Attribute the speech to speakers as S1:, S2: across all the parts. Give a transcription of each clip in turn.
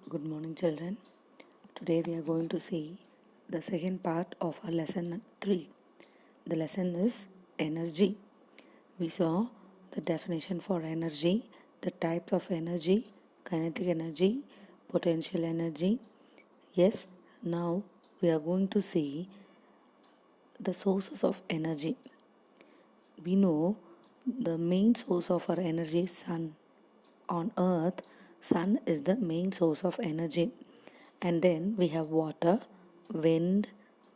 S1: Good morning, children. Today we are going to see the second part of our lesson 3. The lesson is energy. We saw the definition for energy, the types of energy, kinetic energy, potential energy. Yes, now we are going to see the sources of energy. We know the main source of our energy is sun. On earth, sun is the main source of energy. And then we have water, wind,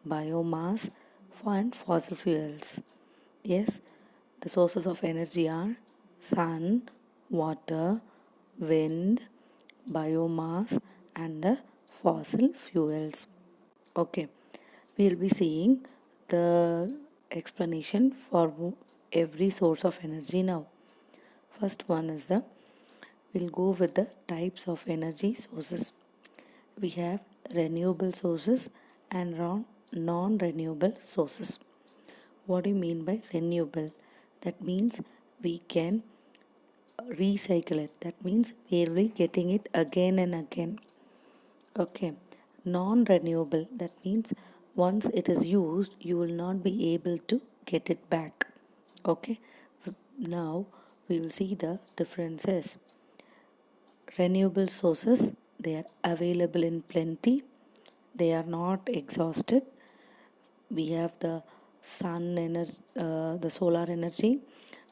S1: biomass, and fossil fuels. Yes, the sources of energy are sun, water, wind, biomass, and the fossil fuels. Okay, we'll be seeing the explanation for every source of energy now. First one is we'll go with the types of energy sources. We have renewable sources and non-renewable sources. What do you mean by renewable? That means we can recycle it. That means we'll be getting it again and again. Okay. Non-renewable, that means once it is used, you will not be able to get it back. Okay. Now we will see the differences. Renewable sources, they are available in plenty. They are not exhausted. We have the sun energy, the solar energy,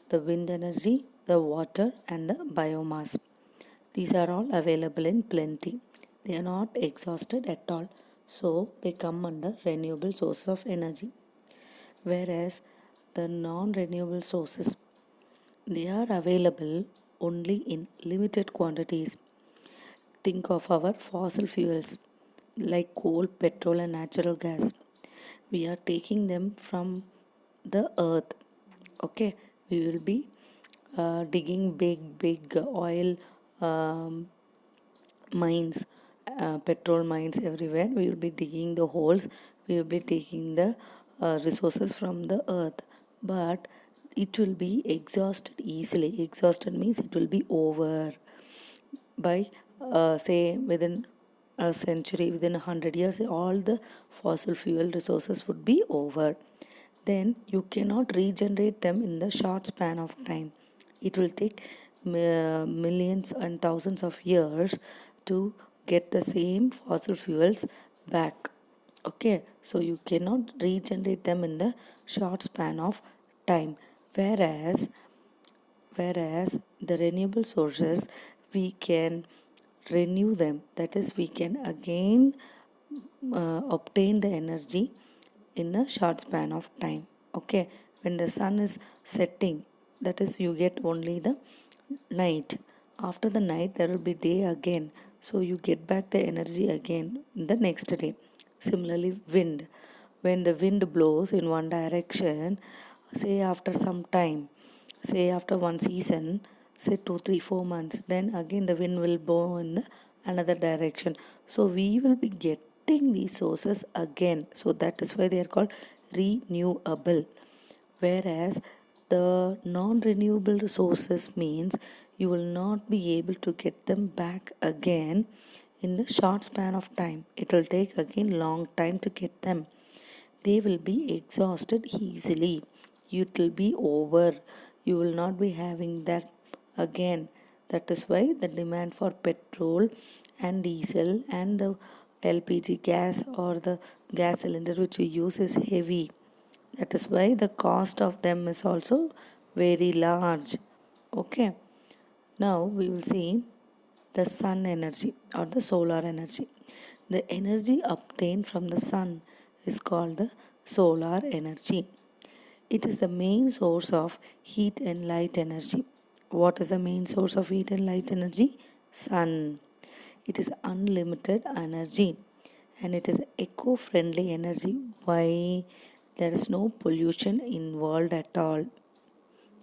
S1: the wind energy, the water, and the biomass. These are all available in plenty. They are not exhausted at all. So they come under renewable sources of energy. Whereas the non-renewable sources, they are available only in limited quantities. Think of our fossil fuels like coal, petrol, and natural gas. We are taking them from the earth. Okay, we will be digging big oil mines, petrol mines everywhere. We will be digging the holes. We will be taking the resources from the earth, but it will be exhausted easily. Exhausted means it will be over by say within a century, within 100 years, all the fossil fuel resources would be over. Then you cannot regenerate them in the short span of time. It will take millions and thousands of years to get the same fossil fuels back. Okay, so you cannot regenerate them in the short span of time. Whereas the renewable sources, we can renew them, that is we can again obtain the energy in a short span of time. Okay, when the sun is setting, that is you get only the night. After the night there will be day again, so you get back the energy again in the next day. Similarly, wind, when the wind blows in one direction, say after some time, say after one season, say 2 3 4 months, then again the wind will blow in the another direction, so we will be getting these sources again. So that is why they are called renewable. Whereas the non-renewable resources means you will not be able to get them back again in the short span of time. It will take again long time to get them. They will be exhausted easily. It will be over. You will not be having that again. That is why the demand for petrol and diesel and the LPG gas or the gas cylinder which we use is heavy. That is why the cost of them is also very large. Okay, now we will see the sun energy or the solar energy. The energy obtained from the sun is called the solar energy. It is the main source of heat and light energy. What is the main source of heat and light energy? Sun. It is unlimited energy and it is eco-friendly energy. Why? There is no pollution involved at all.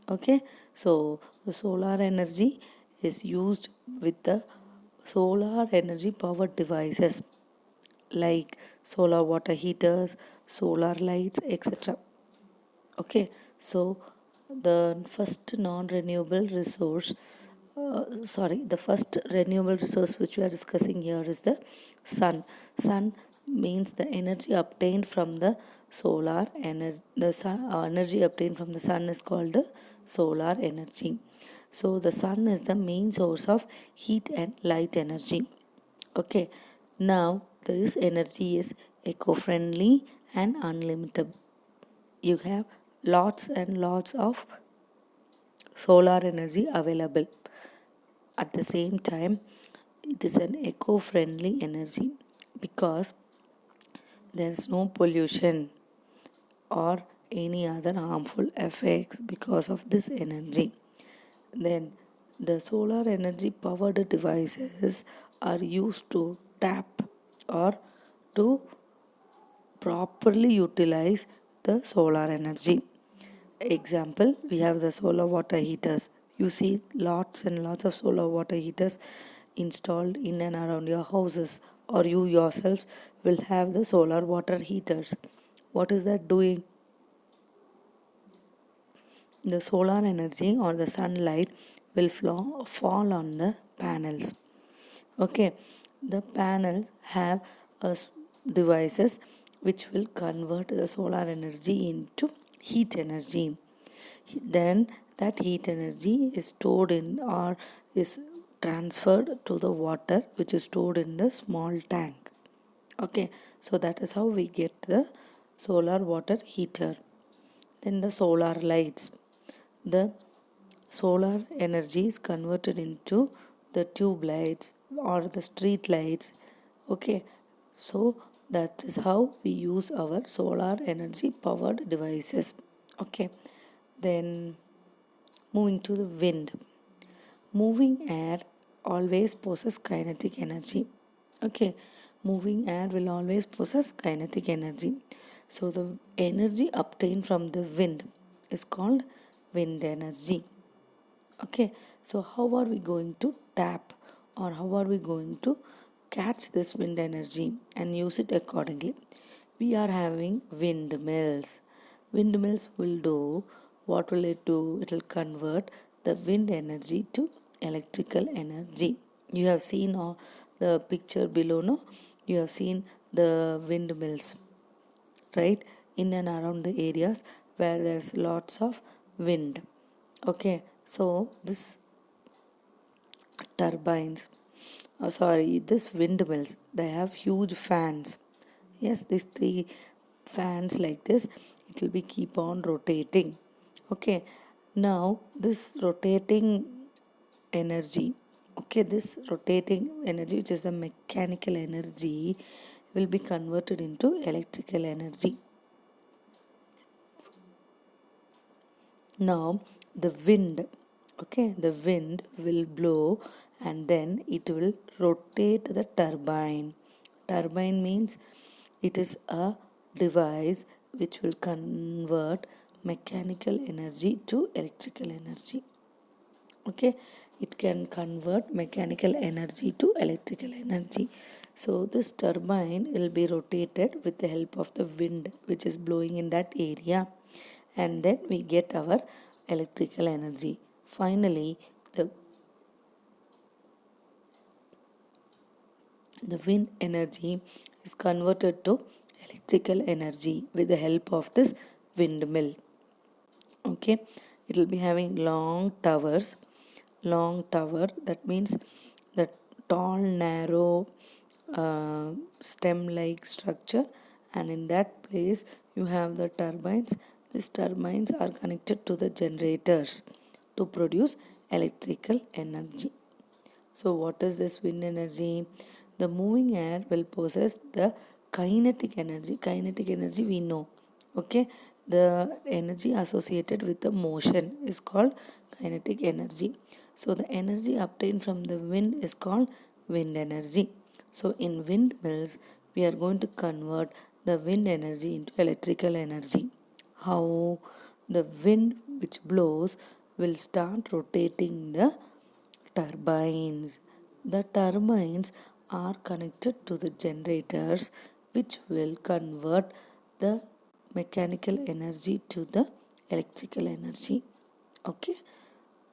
S1: Okay, so the solar energy is used with the solar energy powered devices like solar water heaters, solar lights, etc. Okay, so the first non renewable resource the first renewable resource which we are discussing here is the sun. Sun means the energy obtained from the solar energy. The sun, energy obtained from the sun is called the solar energy. So the sun is the main source of heat and light energy. Okay, now this energy is eco-friendly and unlimited. You have lots and lots of solar energy available. At the same time, it is an eco-friendly energy because there is no pollution or any other harmful effects because of this energy. Then the solar energy powered devices are used to tap or to properly utilize the solar energy. Example, we have the solar water heaters. You see lots and lots of solar water heaters installed in and around your houses, or you yourselves will have the solar water heaters. What is that doing? The solar energy or the sunlight will fall on the panels. Okay, the panels have devices which will convert the solar energy into heat energy. Then that heat energy is stored in or is transferred to the water which is stored in the small tank. Okay, so that is how we get the solar water heater. Then the solar lights. The solar energy is converted into the tube lights or the street lights. Okay, so that is how we use our solar energy powered devices. Okay, then moving to the wind. Moving air always possesses kinetic energy. Okay, moving air will always possess kinetic energy. So the energy obtained from the wind is called wind energy. Okay, so how are we going to tap or how are we going to catch this wind energy and use it accordingly? We are having windmills. Windmills will do what will it do? It will convert the wind energy to electrical energy. You have seen the picture below, no? You have seen the windmills, right? In and around the areas where there's lots of wind. Okay, so this turbines, this windmills, they have huge fans. Yes, these three fans like this, it will be keep on rotating. Okay, now this rotating energy, this rotating energy, which is the mechanical energy, will be converted into electrical energy. Now the wind, the wind will blow and then it will rotate the turbine. Turbine means it is a device which will convert mechanical energy to electrical energy. Okay, it can convert mechanical energy to electrical energy. So this turbine will be rotated with the help of the wind which is blowing in that area, and then we get our electrical energy. Finally, the wind energy is converted to electrical energy with the help of this windmill. Okay, it will be having long tower, that means the tall narrow stem like structure, and in that place you have the turbines. These turbines are connected to the generators to produce electrical energy. So what is this wind energy? The moving air will possess the kinetic energy. Kinetic energy we know. Okay, the energy associated with the motion is called kinetic energy. So the energy obtained from the wind is called wind energy. So in windmills, we are going to convert the wind energy into electrical energy. How? The wind which blows will start rotating the turbines. The turbines are connected to the generators which will convert the mechanical energy to the electrical energy. Okay,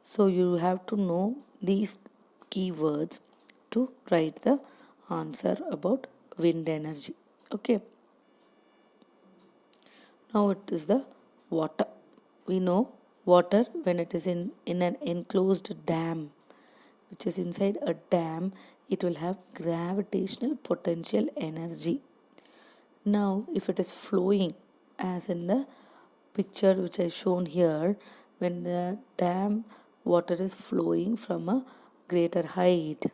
S1: so you have to know these keywords to write the answer about wind energy. Okay. Now it is the water. We know water when it is in an enclosed dam, which is inside a dam, it will have gravitational potential energy. Now, if it is flowing, as in the picture which I shown here, when the dam water is flowing from a greater height,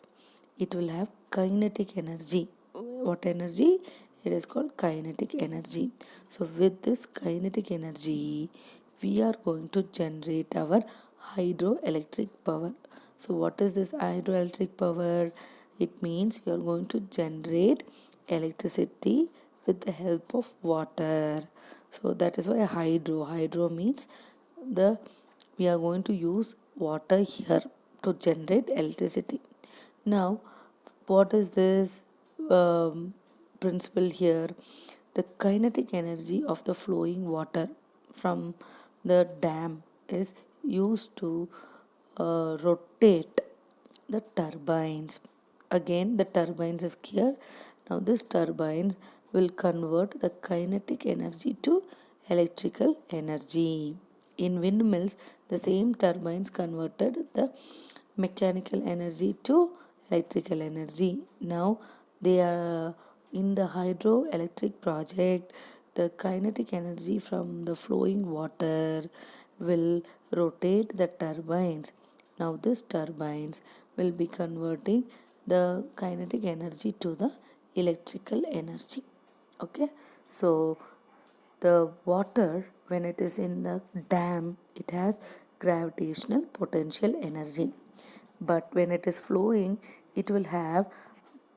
S1: it will have kinetic energy. What energy? It is called kinetic energy. So with this kinetic energy, we are going to generate our hydroelectric power. So what is this hydroelectric power? It means you are going to generate electricity with the help of water. So that is why hydro means the we are going to use water here to generate electricity. Now what is this principle here? The kinetic energy of the flowing water from the dam is used to rotate the turbines. Again, the turbines is here. Now, this turbines will convert the kinetic energy to electrical energy. In windmills, the same turbines converted the mechanical energy to electrical energy. Now, they are in the hydroelectric project. The kinetic energy from the flowing water will rotate the turbines. Now this turbines will be converting the kinetic energy to the electrical energy. Okay, so the water when it is in the dam, it has gravitational potential energy, but when it is flowing, it will have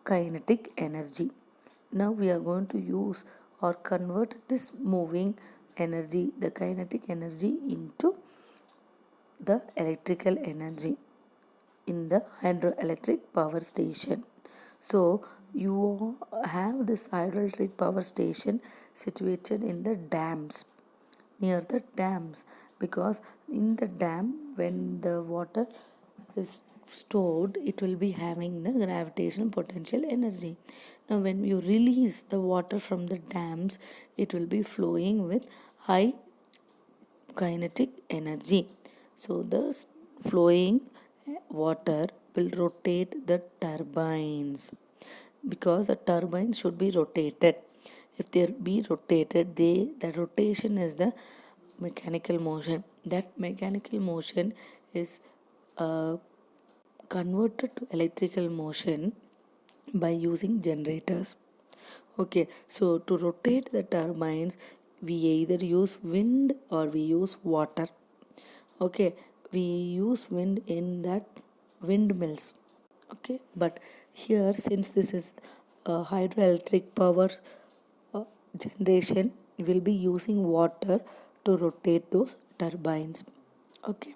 S1: kinetic energy. Now we are going to use or convert this moving energy, the kinetic energy, into the electrical energy in the hydroelectric power station. So you have this hydroelectric power station situated in the dams, near the dams, because in the dam when the water is stored, it will be having the gravitational potential energy. Now when you release the water from the dams, it will be flowing with high kinetic energy. So the flowing water will rotate the turbines, because the turbines should be rotated. If they be rotated, the rotation is the mechanical motion. That mechanical motion is uh, converted to electrical motion by using generators. Okay, so to rotate the turbines, we either use wind or we use water. Okay, we use wind in that windmills. Okay, but here, since this is hydroelectric power generation, we will be using water to rotate those turbines. Okay,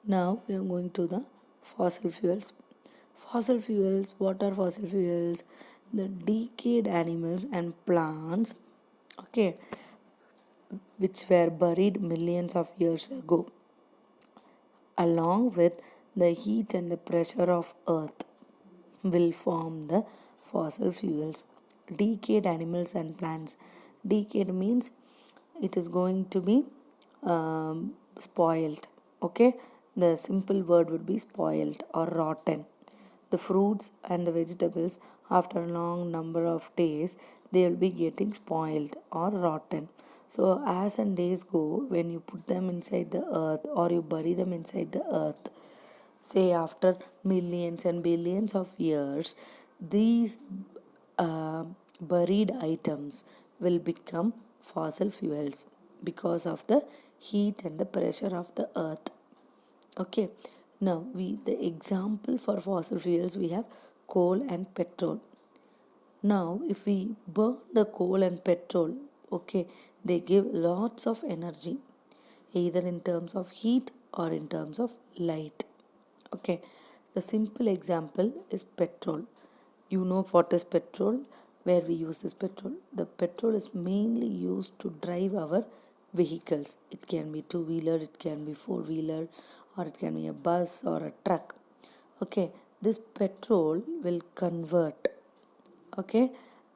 S1: now we are going to the fossil fuels. Fossil fuels, what are fossil fuels? The decayed animals and plants, okay, which were buried millions of years ago, along with the heat and the pressure of earth, will form the fossil fuels. Decayed animals and plants. Decayed means it is going to be spoiled. Okay, the simple word would be spoiled or rotten. The fruits and the vegetables, after a long number of days, they will be getting spoiled or rotten. So as and days go, when you put them inside the earth or you bury them inside the earth, say after millions and billions of years, these buried items will become fossil fuels because of the heat and the pressure of the earth. Okay, now the example for fossil fuels, we have coal and petrol. Now if we burn the coal and petrol, okay, they give lots of energy, either in terms of heat or in terms of light. Okay, the simple example is petrol. You know what is petrol, where we use this petrol. The petrol is mainly used to drive our vehicles. It can be two-wheeler, it can be four-wheeler, or it can be a bus or a truck. Okay, this petrol will convert, okay,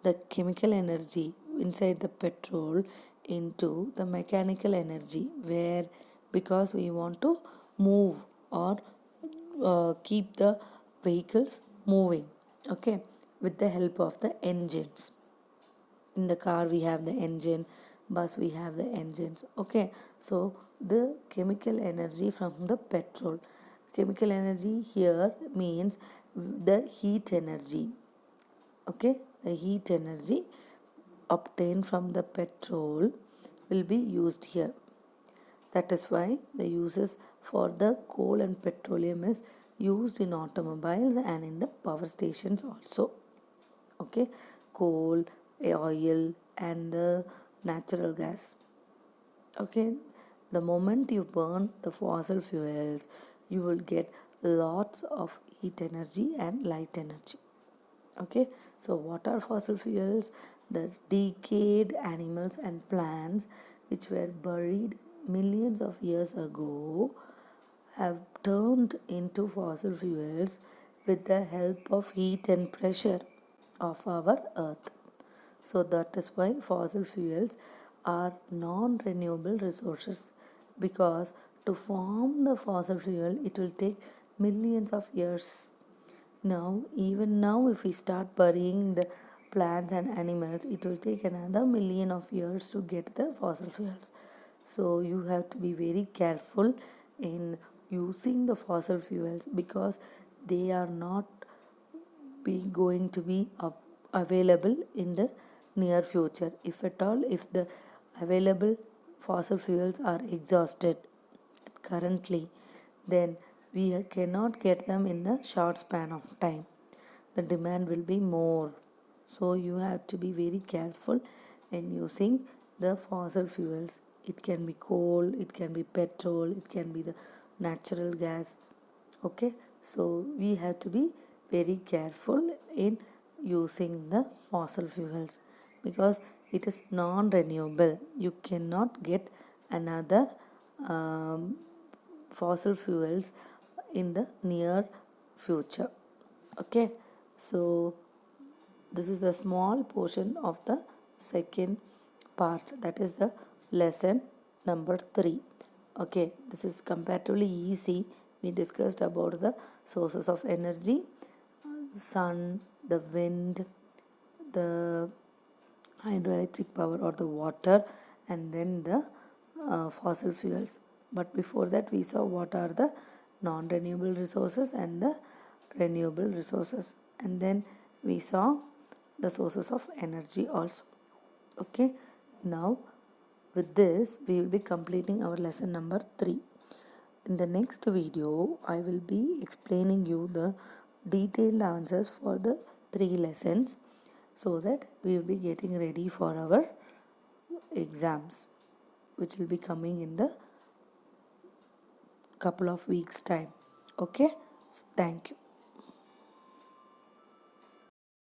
S1: the chemical energy inside the petrol into the mechanical energy, where because we want to move or keep the vehicles moving, okay, with the help of the engines. In the car we have the engine, bus we have the engines, okay. So the chemical energy from the petrol, chemical energy here means the heat energy, okay, the heat energy obtained from the petrol will be used here. That is why the uses for the coal and petroleum is used in automobiles and in the power stations also. Okay, coal, oil, and the natural gas. Okay, the moment you burn the fossil fuels, you will get lots of heat energy and light energy. Okay, so what are fossil fuels? The decayed animals and plants which were buried millions of years ago have turned into fossil fuels with the help of heat and pressure of our earth. So that is why fossil fuels are non-renewable resources, because to form the fossil fuel it will take millions of years. Now, even now, if we start burying the plants and animals, it will take another million of years to get the fossil fuels. So, you have to be very careful in using the fossil fuels, because they are not going to be available in the near future. If at all, if the available fossil fuels are exhausted currently, then we cannot get them in the short span of time. The demand will be more. So you have to be very careful in using the fossil fuels. It can be coal, it can be petrol, it can be the natural gas. Okay, so we have to be very careful in using the fossil fuels, because it is non-renewable. You cannot get another um, fossil fuels in the near future. Okay, so this is a small portion of the second part, that is the lesson number 3. Okay, this is comparatively easy. We discussed about the sources of energy, sun, the wind, the hydroelectric power or the water, and then the fossil fuels. But before that we saw what are the non-renewable resources and the renewable resources, and then we saw the sources of energy also. Okay, now with this we will be completing our lesson number 3. In the next video I will be explaining you the detailed answers for the 3 lessons, so that we will be getting ready for our exams, which will be coming in the couple of weeks time. Okay, so thank you.